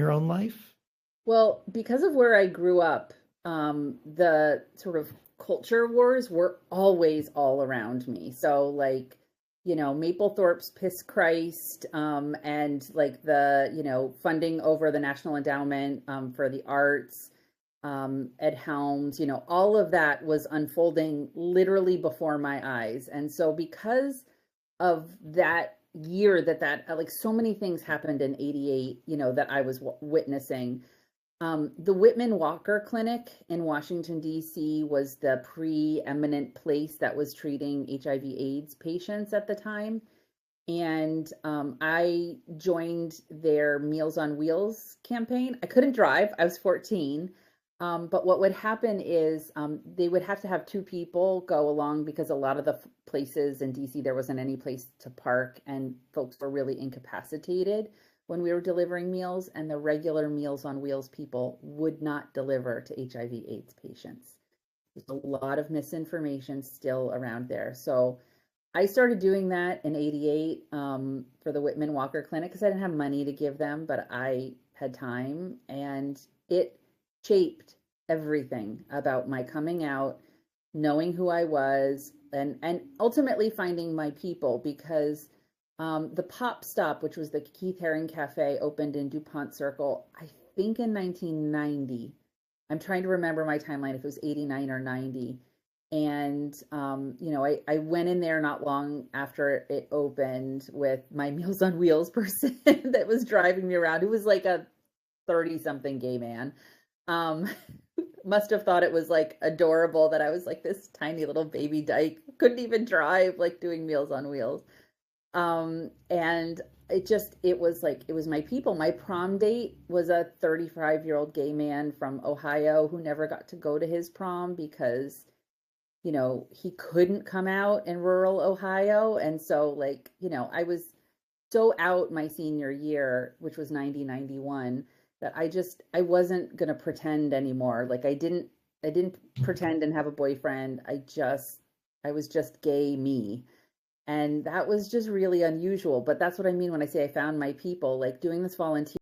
your own life? Well, because of where I grew up, the sort of culture wars were always all around me. So, like, Maplethorpe's Piss Christ, and like funding over the National Endowment for the Arts, Ed Helms, all of that was unfolding literally before my eyes. And so, because of that year like so many things happened in 88, that I was witnessing. The Whitman Walker Clinic in Washington, D.C. was the preeminent place that was treating HIV/AIDS patients at the time. And I joined their Meals on Wheels campaign. I couldn't drive, I was 14. But what would happen is they would have to have two people go along because a lot of the places in DC, there wasn't any place to park, and folks were really incapacitated when we were delivering meals, and the regular Meals on Wheels people would not deliver to HIV/AIDS patients. There's a lot of misinformation still around there. So I started doing that in 88 for the Whitman Walker Clinic because I didn't have money to give them, but I had time. And it shaped everything about my coming out, knowing who I was, and ultimately finding my people because the Pop Stop, which was the Keith Haring Cafe, opened in DuPont Circle, I think in 1990. I'm trying to remember my timeline if it was 89 or 90. And I went in there not long after it opened with my Meals on Wheels person that was driving me around. It was like a 30 something gay man. Um, must have thought it was like adorable that I was like this tiny little baby dyke, couldn't even drive, like doing Meals on Wheels. And it was my people. My prom date was a 35-year-old gay man from Ohio who never got to go to his prom because he couldn't come out in rural Ohio. And so, like, I was so out my senior year, which was 90, 91, that I wasn't going to pretend anymore. Like, I didn't pretend and have a boyfriend. I was just gay me. And that was just really unusual. But that's what I mean when I say I found my people, like doing this volunteer